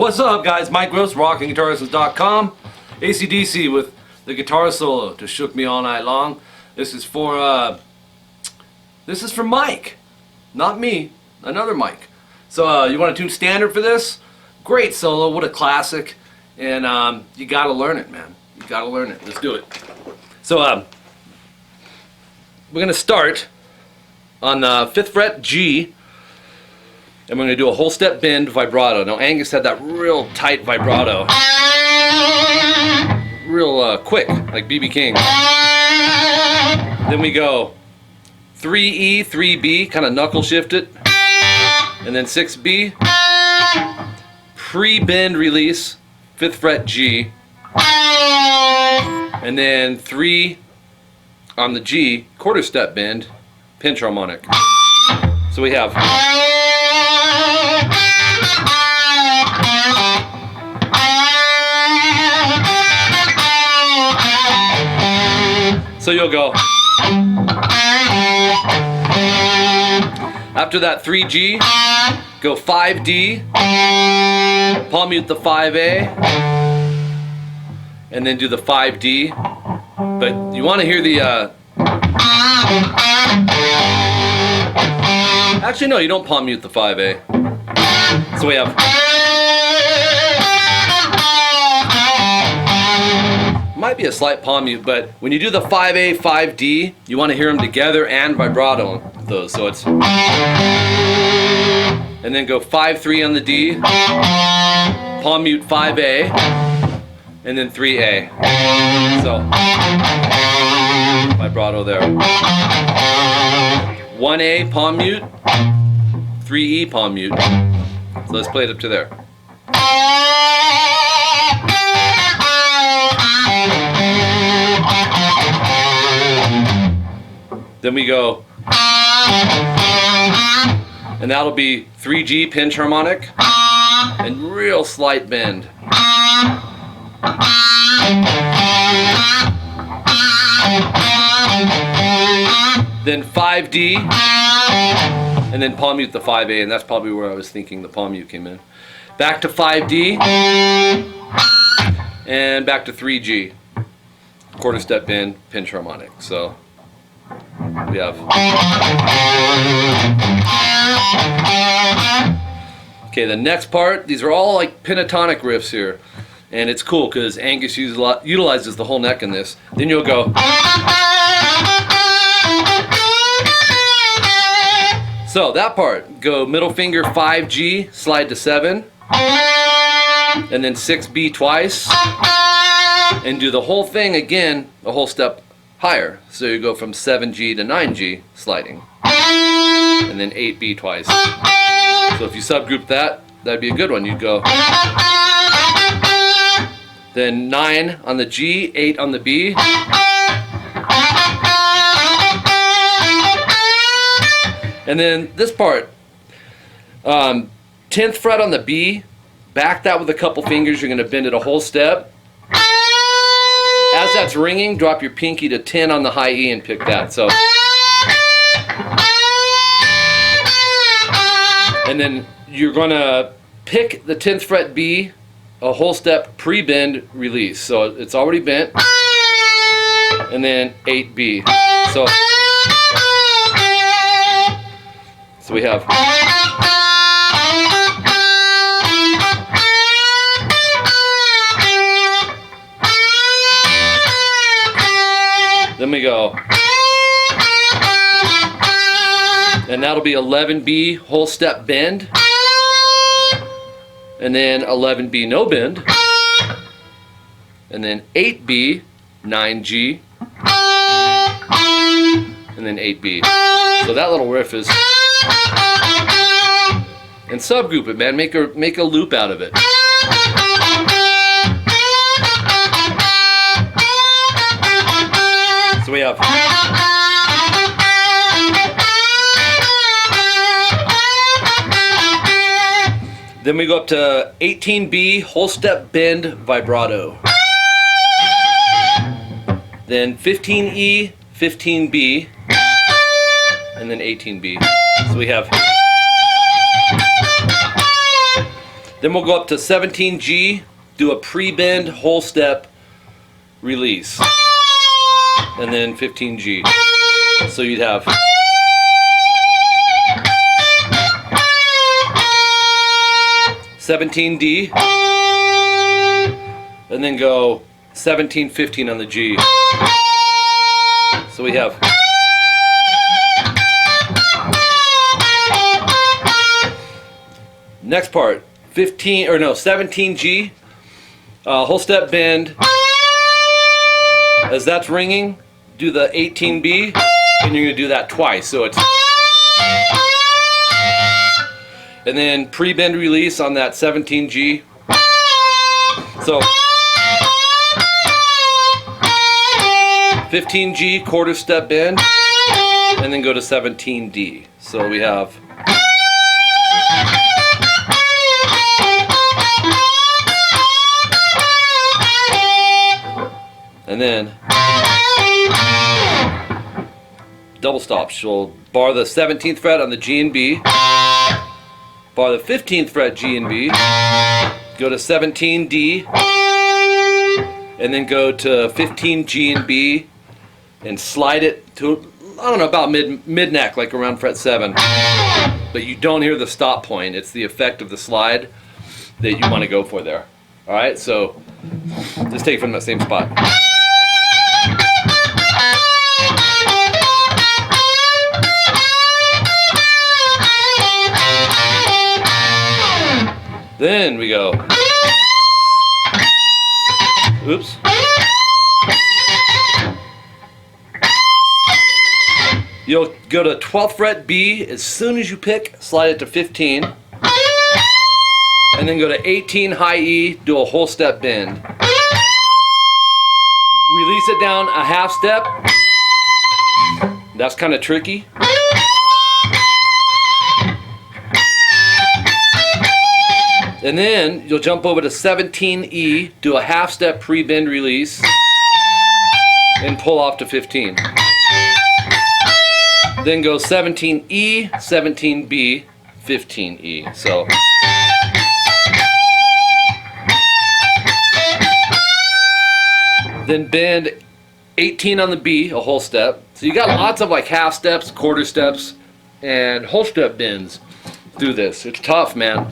What's up, guys? Mike Gross, rockinguitarlessons.com. ACDC with the guitar solo to Shook Me All Night Long. This is for Mike, not me, another Mike. So you want to tune standard for this? Great solo, what a classic, and you gotta learn it, man. You gotta learn it. Let's do it. So we're gonna start on the 5th fret G. And we're going to do a whole step bend vibrato. Now Angus had that real tight vibrato. Real quick, like B.B. King. Then we go 3E, 3B, kind of knuckle shift it. And then 6B. Pre-bend release, 5th fret G. And then 3 on the G, quarter step bend, pinch harmonic. So we have... So you'll go. After that 3G, go 5D, palm mute the 5A, and then do the 5D. But you want to hear the... Actually, no, you don't palm mute the 5A. So we have... Might be a slight palm mute, but when you do the 5A, 5D, you want to hear them together and vibrato with those. So it's... And then go 5-3 on the D, palm mute 5A, and then 3A. So, vibrato there. 1A palm mute, 3E palm mute. So let's play it up to there. Then we go, and that'll be 3G pinch harmonic, and real slight bend. Then 5D, and then palm mute the 5A, and that's probably where I was thinking the palm mute came in. Back to 5D, and back to 3G, quarter step bend, pinch harmonic. So we have... Okay, the next part, these are all like pentatonic riffs here. And it's cool because Angus utilizes the whole neck in this. Then you'll go... So that part, go middle finger 5G, slide to 7. And then 6B twice. And do the whole thing again, a whole step higher. So you go from 7G to 9G sliding. And then 8B twice. So if you subgroup that, that'd be a good one. You'd go. Then 9 on the G, 8 on the B. And then this part, 10th fret on the B, back that with a couple fingers, you're going to bend it a whole step. As that's ringing, drop your pinky to 10 on the high E and pick that. So, and then you're going to pick the 10th fret B, a whole step pre-bend release. So it's already bent. And then 8B. So we have... Then we go, and that'll be 11B whole step bend, and then 11B no bend, and then 8B 9G, and then 8B. So that little riff is, and subgroup it, man. Make a loop out of it. So we have... Then we go up to 18B, whole step bend vibrato. Then 15E, 15B, and then 18B. So we have... Then we'll go up to 17G, do a pre-bend whole step release, and then 15G. So you'd have $17D, and then go 17, 15 on the G. So we have next part, 17G, whole step bend. As that's ringing, do the 18B, and you're gonna do that twice. So it's, and then pre-bend release on that 17G. So 15G, quarter step bend, and then go to 17D. So we have and then double stop. She'll bar the 17th fret on the G and B, bar the 15th fret G and B, go to 17D, and then go to 15 G and B, and slide it to, I don't know, about mid neck, like around fret 7. But you don't hear the stop point. It's the effect of the slide that you want to go for there. All right, so just take it from that same spot. Then we go, oops. You'll go to 12th fret B as soon as you pick, slide it to 15, and then go to 18 high E, do a whole step bend. Release it down a half step. That's kind of tricky. And then you'll jump over to 17E, do a half step pre-bend release, and pull off to 15. Then go 17E, 17B, 15E. So then bend 18 on the B, a whole step. So you got lots of like half steps, quarter steps, and whole step bends through this. It's tough, man.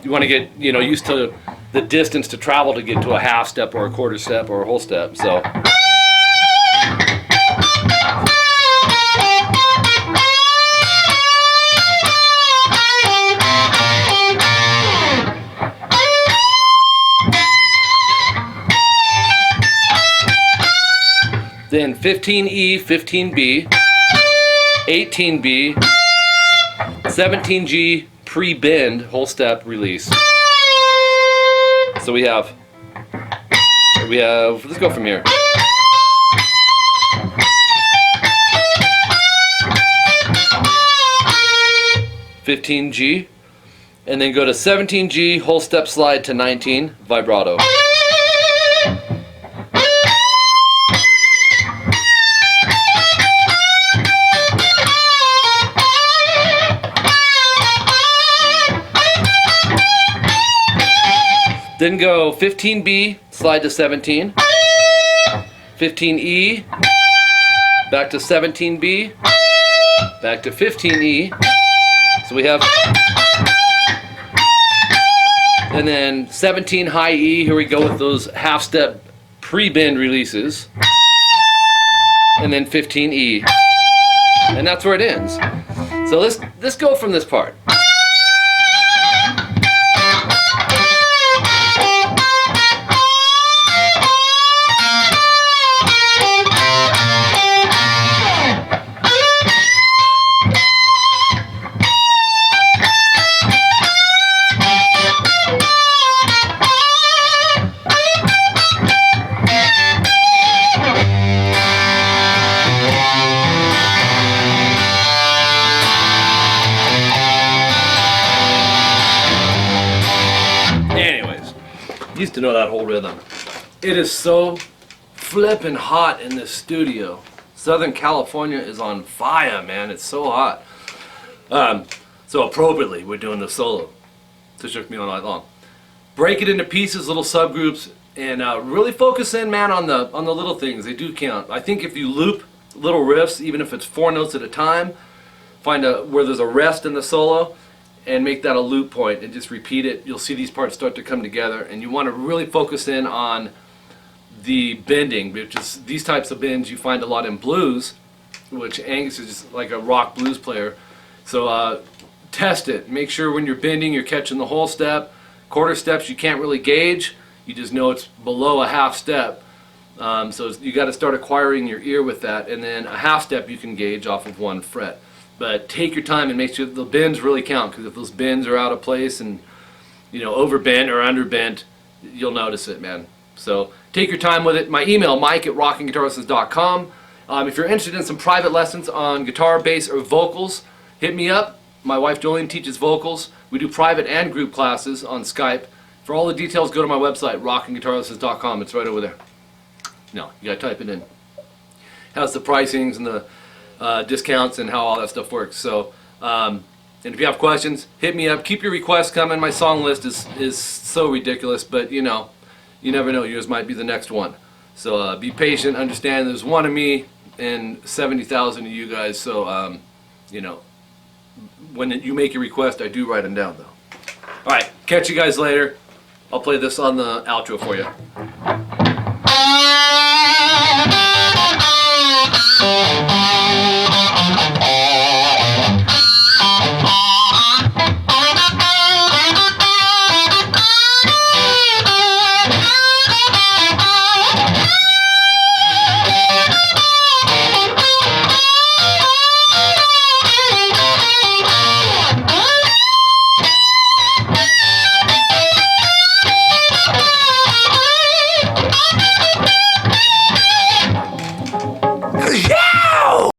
You want to get, you know, used to the distance to travel to get to a half step or a quarter step or a whole step. So then 15E, 15B, 18B, 17G, pre-bend, whole step, release. So we have, let's go from here. $15G, and then go to 17G, whole step slide to 19, vibrato. Then go 15B, slide to 17, 15E, back to 17B, back to 15E. So we have, and then 17 high E, here we go with those half step pre-bend releases, and then 15E. And that's where it ends. So let's go from this part. Used to know that whole rhythm. It is so flippin' hot in this studio. Southern California is on fire, man. It's so hot. So appropriately, we're doing the solo. This took me all night long. break it into pieces, little subgroups, and really focus in, man, on the little things. They do count. I think if you loop little riffs, even if it's 4 notes at a time, find where there's a rest in the solo, and make that a loop point and just repeat it. You'll see these parts start to come together, and you want to really focus in on the bending, which is these types of bends you find a lot in blues, which Angus is just like a rock blues player. So test it. Make sure when you're bending you're catching the whole step. Quarter steps you can't really gauge. You just know it's below a half step. So you got to start acquiring your ear with that, and then a half step you can gauge off of 1 fret. But take your time and make sure the bends really count, because if those bends are out of place and, you know, overbent or underbent, you'll notice it, man. So take your time with it. My email, mike@rockinguitarlessons.com. If you're interested in some private lessons on guitar, bass, or vocals, hit me up. My wife Jolene teaches vocals. We do private and group classes on Skype. For all the details, go to my website, rockinguitarlessons.com. It's right over there. No, you gotta type it in. Has the pricings and the discounts and how all that stuff works. So, and if you have questions, hit me up. Keep your requests coming. My song list is so ridiculous, but you know, you never know. Yours might be the next one. So be patient. Understand there's one of me and 70,000 of you guys. So you know, when you make your request, I do write them down though. All right, catch you guys later. I'll play this on the outro for you.